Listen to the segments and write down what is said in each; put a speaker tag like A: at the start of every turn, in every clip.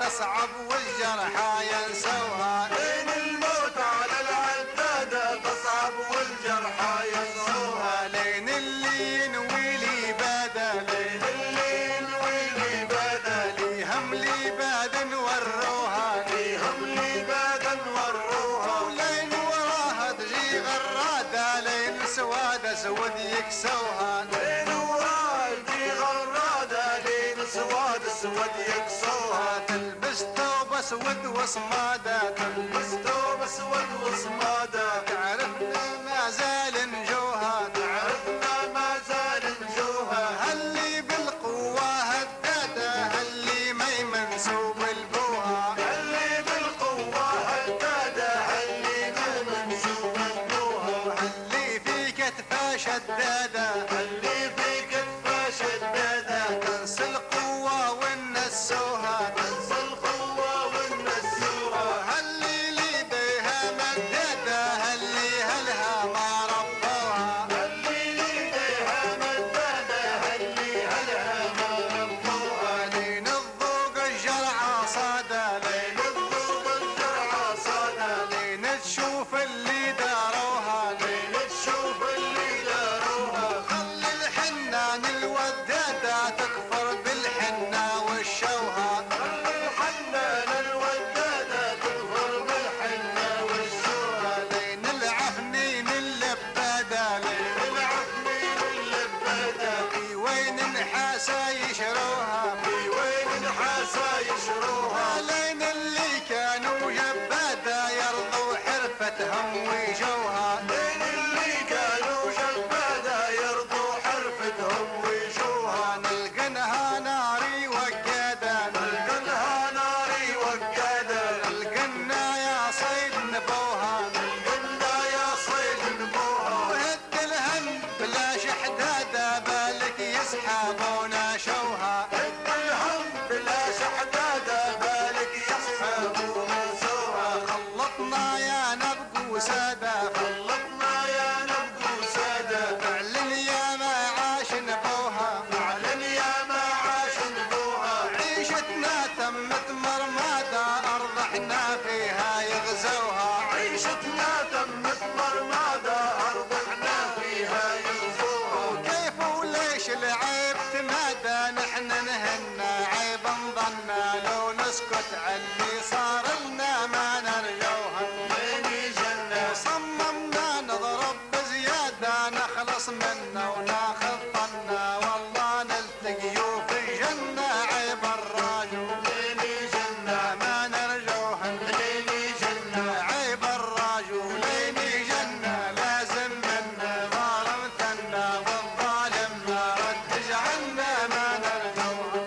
A: تصعب والجرحى ينسوها.
B: لين الموت على العدادة تصعب والجرحى ينسوها.
A: لين اللي ينوي لي بدل،
B: لين اللي ينوي لي بدل،
A: ليهم لي بدن وروها،
B: ليهم لي بدن وروها.
A: ولين وراها تجي غرادة، لين سواد اسود يكسوها.
B: لين وراها تجي غرادة، لين سواد اسود يكسوها.
A: تلبس ثوب اسود وصمادة،
B: تلبس ثوب اسود وصمادة.
A: تعرفنا ما زال نجوها،
B: تعرفنا ما زال نجوها.
A: هاللي بالقوة هدادة، هاللي مي منسوب البوها.
B: اللي بالقوة هدادة، اللي ما منسوب البوها.
A: هاللي في كتفه شدادة،
B: اللي في كتفه شدادة.
A: تنسى القوة ونسوها.
B: تنسى القوة ونسوها.
A: هاللي لي بيها مدادة، هاللي هلها ما ربوها.
B: اللي ليها مدادة، اللي هلها ما ربوها.
A: لين الذوق الجرعى صادة،
B: لين الذوق الجرعى صادة.
A: لين تشوف اللي داروها.
B: لين تشوف اللي داروها.
A: خلي الحنان الودادة تكفر بالحنة والشوها.
B: الحنان الودادة تظهر بالحنة والشوها.
A: لين العفنين اللبادة،
B: لين العفنين اللبادة.
A: في وين نحاسة يشروها.
B: في وين نحاسة يشروها.
A: لين اللي كانوا جبادة يرضوا حرفتهم ويجوها.
B: لين اللي كانوا جبادة يرضوا حرفتهم ويجوها.
A: نلقنها ناري وقادة،
B: نلقنها ناري وقادة.
A: نلقنا يا صيد نبوها.
B: نلقنا يا صيد نبوها.
A: وهد الهم بلا شحدادة، بالك يسحبون شوها.
B: هد الهم بلا شحدادة، بالك يسحبون سوها.
A: خلطنا يا نبقوا سادة،
B: خلطنا يا نبقوا سادة.
A: فعلا يا ما عاش نبوها.
B: فعلا يا ما عاش نبوها.
A: عيشتنا تمت مرمادة، أرض احنا فيها يغزوها.
B: عيشتنا تمت مرمادة، أرض احنا فيها يغزوها.
A: كيف وليش العيب تمادى، نحن نهنا عيب نظنا، لو نسكت علي صار لنا ما نرجوها.
B: لين جنة
A: صممنا نضرب بزيادة، نخلص منا وناخذ طنا، والله نلتقي في الجنة عيب الراجو.
B: لين جنة
A: ما نرجوها،
B: لين جنة
A: عيب الراجو. لين جنة لازم منا ظالمتنا، والظالم ما رد جعلنا ما نرجوها.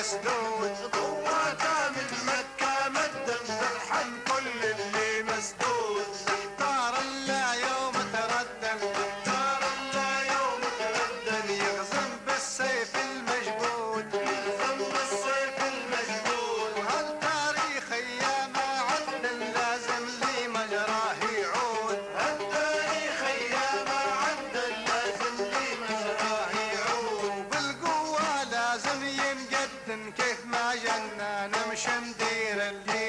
A: مسدود.
B: قوته من مكة مدم ترحم كل اللي مسدود.
A: احتار الله يوم تردد،
B: احتار الله يوم تردد،
A: يغزم بالسيف المجبود،
B: يلزم بالسيف المجدود.
A: وهل تاريخ ايام عد لازم لي مجراه يعود.
B: التاريخ ايام عد لازم لي مجراه يعود.
A: وبالقوة لازم ينقدن كيف ما جنان نمشي ندير اللي